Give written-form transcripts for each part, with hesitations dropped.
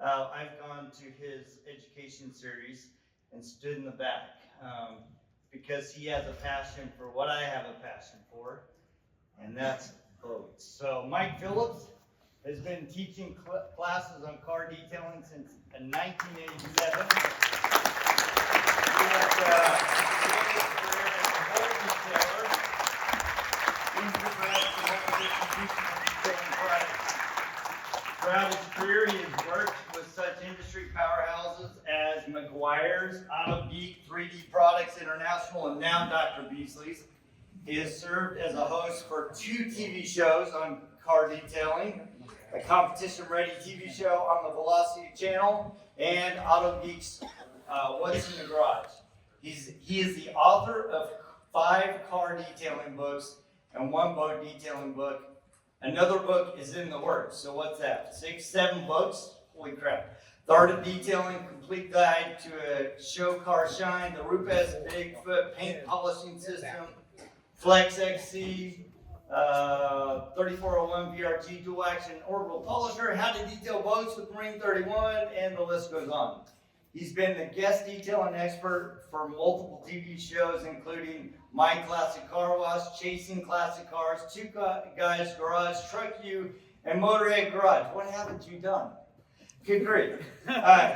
I've gone to his education series and stood in the back because he has a passion for what I have a passion for, and that's boats. So Mike Phillips has been teaching classes on car detailing since 1987. Throughout his career, he has worked with such industry powerhouses as McGuire's, Automotive, 3D Products International, and now Dr. Beasley's. He has served as a host for 2 TV shows on car detailing, a competition-ready TV show on the Velocity Channel, and Auto Geek's What's in the Garage. He is the author of 5 car detailing books and 1 boat detailing book. Another book is in the works. So what's that? 6, 7 books? Holy crap. The Art of Detailing, Complete Guide to a Show Car Shine, the Rupes Bigfoot Paint Polishing System, Flex XC, 3401 VRG Dual Action Orbital Polisher, How to Detail Boats with Marine 31, and the list goes on. He's been the guest detailing expert for multiple TV shows, including My Classic Car Wash, Chasing Classic Cars, 2 Guys Garage, Truck U, and Motorhead Garage. What haven't you done? Good grief.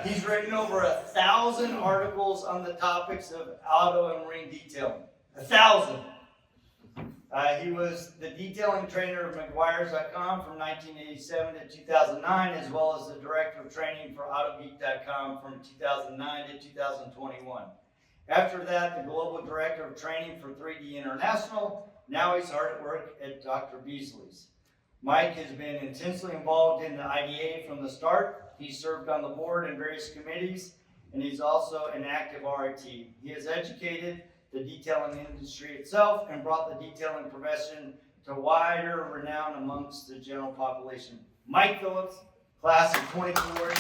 He's written over 1,000 articles on the topics of auto and marine detailing. 1,000. He was the detailing trainer of McGuire's.com from 1987 to 2009, as well as the director of training for AutoGeek.com from 2009 to 2021. After that, the global director of training for 3D International. Now he's hard at work at Dr. Beasley's. Mike has been intensely involved in the IDA from the start. He served on the board and various committees, and he's also an active RIT. He has educated the detailing industry itself and brought the detailing profession to wider renown amongst the general population. Mike Phillips, class of 24.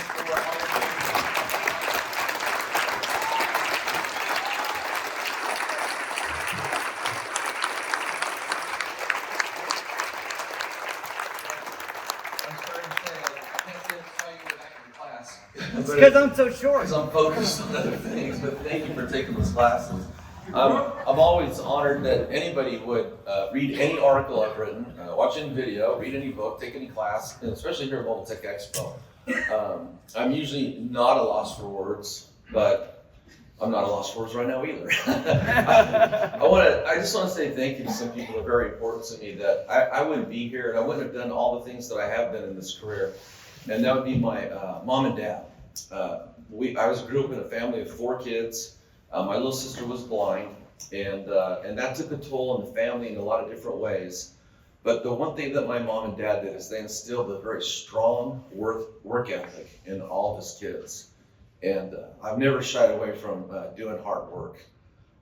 It's because I'm so short. Because I'm focused on other things, but thank you for taking those classes. I'm always honored that anybody would read any article I've written, watch any video, read any book, take any class, and especially here at Mobile Tech Expo. I'm usually not a loss for words, but I'm not a loss for words right now either. I just want to say thank you to some people that are very important to me that I wouldn't be here and I wouldn't have done all the things that I have done in this career. And that would be my mom and dad. I grew up in a family of 4 kids. My little sister was blind, and that took a toll on the family in a lot of different ways. But the one thing that my mom and dad did is they instilled a very strong work ethic in all of his kids. And I've never shied away from doing hard work.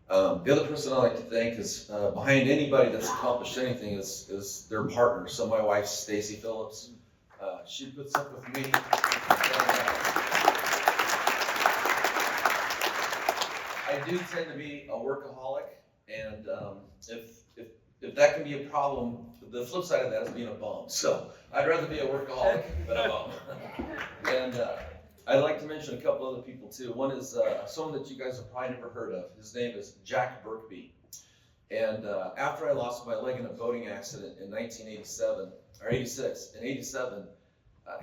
The other person I like to thank is behind anybody that's accomplished anything is their partner. So my wife, Stacy Phillips, she puts up with me. I do tend to be a workaholic, and if that can be a problem, the flip side of that is being a bum. So I'd rather be a workaholic than a bum. And I'd like to mention a couple other people too. One is someone that you guys have probably never heard of. His name is Jack Burkby. And after I lost my leg in a boating accident in 1987, or 86, in 87,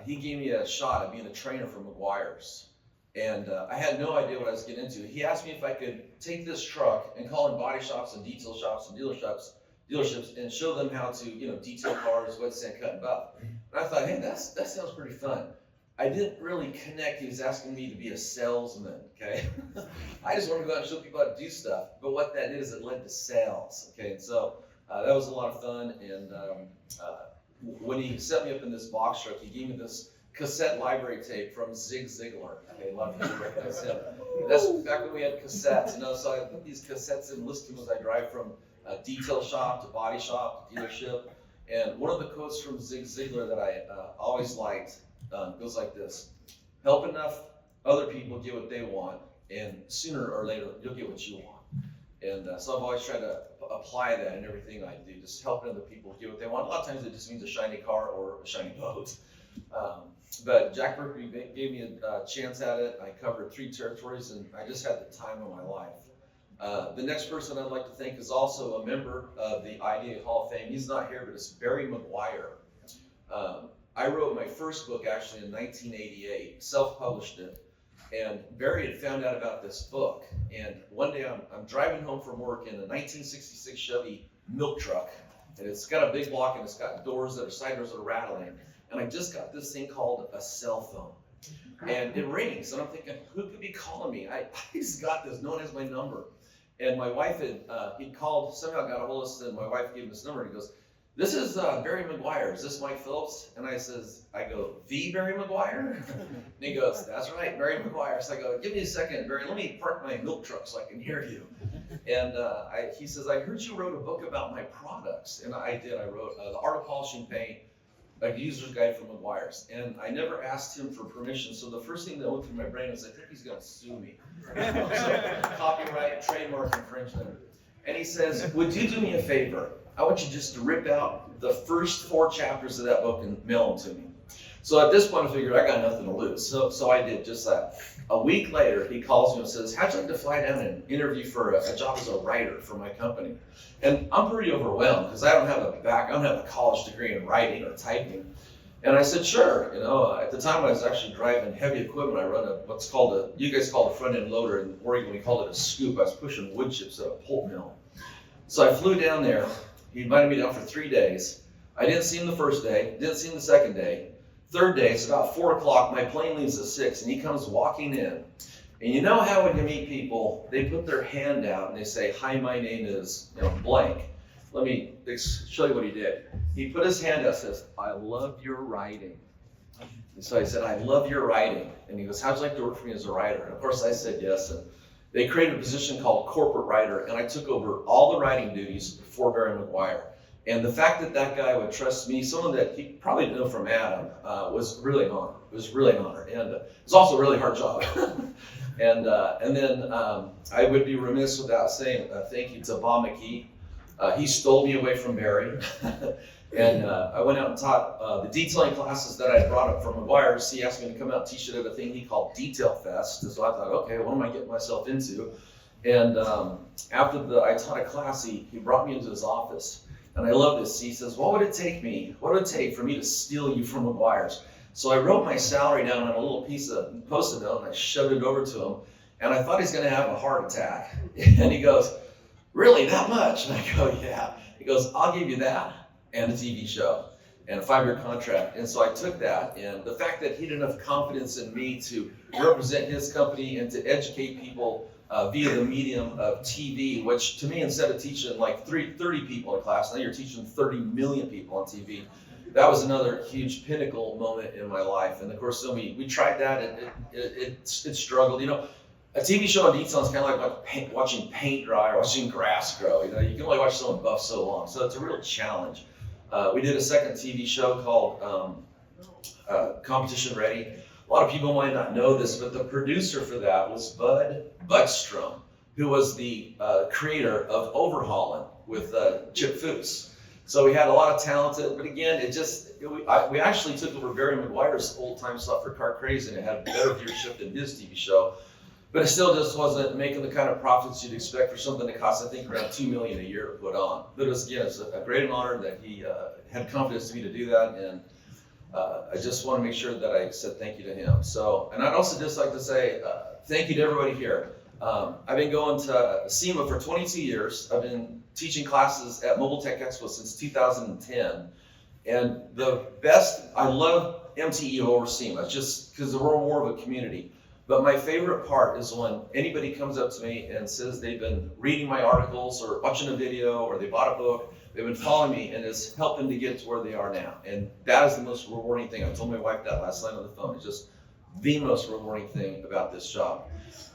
he gave me a shot at being a trainer for McGuire's. And I had no idea what I was getting into. He asked me if I could take this truck and call in body shops and detail shops and dealerships and show them how to, detail cars, wet sand, cut, and buff. And I thought, hey, that sounds pretty fun. I didn't really connect. He was asking me to be a salesman, okay? I just wanted to go out and show people how to do stuff. But what that did is it led to sales, okay? And so that was a lot of fun. And when he set me up in this box truck, he gave me this cassette library tape from Zig Ziglar. Okay, a lot of people recognize him. That's back when we had cassettes, so I put these cassettes in, listen to them as I drive from detail shop to body shop to dealership. And one of the quotes from Zig Ziglar that I always liked goes like this: help enough other people get what they want, and sooner or later you'll get what you want. And so I've always tried to apply that in everything I do, just helping other people get what they want. A lot of times it just means a shiny car or a shiny boat. But Jack Berkeley gave me a chance at it. I covered 3 territories, and I just had the time of my life. The next person I'd like to thank is also a member of the IDA Hall of Fame. He's not here, but it's Barry McGuire. I wrote my first book actually in 1988, self-published it, and Barry had found out about this book. And one day I'm driving home from work in a 1966 Chevy milk truck, and it's got a big block and it's got side doors that are rattling. And I just got this thing called a cell phone, and it rings, and I'm thinking, who could be calling me? I just got this, no one has my number. And my wife he'd called, somehow got a hold of us, and my wife gave him this number, and he goes, "This is Barry McGuire, is this Mike Phillips?" And I go, "The Barry McGuire?" And he goes, "That's right, Barry McGuire." So I go, "Give me a second, Barry, let me park my milk truck so I can hear you." And he says, "I heard you wrote a book about my products." And I did, I wrote The Art of Polishing Paint, a user's guide for McGuire's. And I never asked him for permission, so the first thing that went through my brain was, I think he's gonna sue me. So, copyright, trademark infringement. And he says, "Would you do me a favor? I want you just to rip out the first 4 chapters of that book and mail them to me." So at this point I figured I got nothing to lose. So I did just that. A week later, he calls me and says, "How'd you like to fly down and interview for a job as a writer for my company?" And I'm pretty overwhelmed because I don't have a college degree in writing or typing. And I said, "Sure." At the time I was actually driving heavy equipment. I run you guys call it a front end loader. In Oregon we called it a scoop. I was pushing wood chips at a pulp mill. So I flew down there. He invited me down for 3 days. I didn't see him the first day, didn't see him the second day. Third day, it's about 4 o'clock, my plane leaves at 6, and he comes walking in. And you know how when you meet people, they put their hand out and they say, "Hi, my name is blank." Let me show you what he did. He put his hand out and says, "I love your writing." And so I said, "I love your writing." And he goes, "How'd you like to work for me as a writer?" And of course I said yes. And they created a position called corporate writer, and I took over all the writing duties for Barry McGuire. And the fact that that guy would trust me, someone that he probably didn't know from Adam, was really an honor. It was really an honor, and it's also a really hard job. And then I would be remiss without saying thank you to Bob McKee. He stole me away from Barry, and I went out and taught the detailing classes that I brought up from McGuire's. He asked me to come out and teach it at a thing he called Detail Fest. And so I thought, okay, what am I getting myself into? And after I taught a class, he brought me into his office. And I love this. He says, what would it take for me to steal you from McGuire's? So I wrote my salary down on a little piece of Post-it note, and I shoved it over to him. And I thought he's going to have a heart attack. And he goes, "Really, that much?" And I go, "Yeah." He goes, "I'll give you that and a TV show and a 5-year contract." And so I took that. And the fact that he had enough confidence in me to represent his company and to educate people via the medium of TV, which to me, instead of teaching like 30 people in a class, now you're teaching 30 million people on TV. That was another huge pinnacle moment in my life. And of course, so we tried that, and it struggled. A TV show on detail is kind of like watching paint dry or watching grass grow. You can only watch someone buff so long. So it's a real challenge. We did a second TV show called Competition Ready. A lot of people might not know this, but the producer for that was Bud Budstrom, who was the creator of Overhauling with Chip Foose. So we had a lot of talented, but again, we actually took over Barry McGuire's old-time stuff for Car Crazy, and it had better viewership than his TV show. But it still just wasn't making the kind of profits you'd expect for something that costs, I think, around $2 million a year to put on. But it's a great honor that he had confidence in me to do that, and I just want to make sure that I said thank you to him. So, and I'd also just like to say thank you to everybody here. I've been going to SEMA for 22 years. I've been teaching classes at Mobile Tech Expo since 2010. And I love MTE over SEMA, just because we're more of a community. But my favorite part is when anybody comes up to me and says they've been reading my articles or watching a video or they bought a book, they've been following me, and it's helped them to get to where they are now. And that is the most rewarding thing. I told my wife that last night on the phone. It's just the most rewarding thing about this job.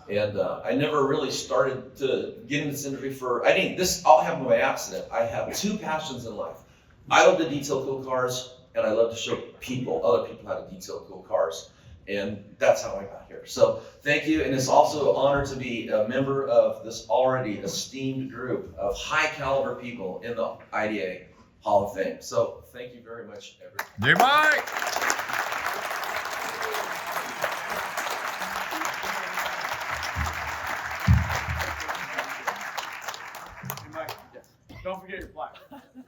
And I never really started to get into this industry this all happened by accident. I have 2 passions in life. I love to detail cool cars, and I love to show other people how to detail cool cars. And that's how I got here. So thank you, and it's also an honor to be a member of this already esteemed group of high caliber people in the IDA Hall of Fame. So thank you very much, everyone. Dear Mike! here, quiet.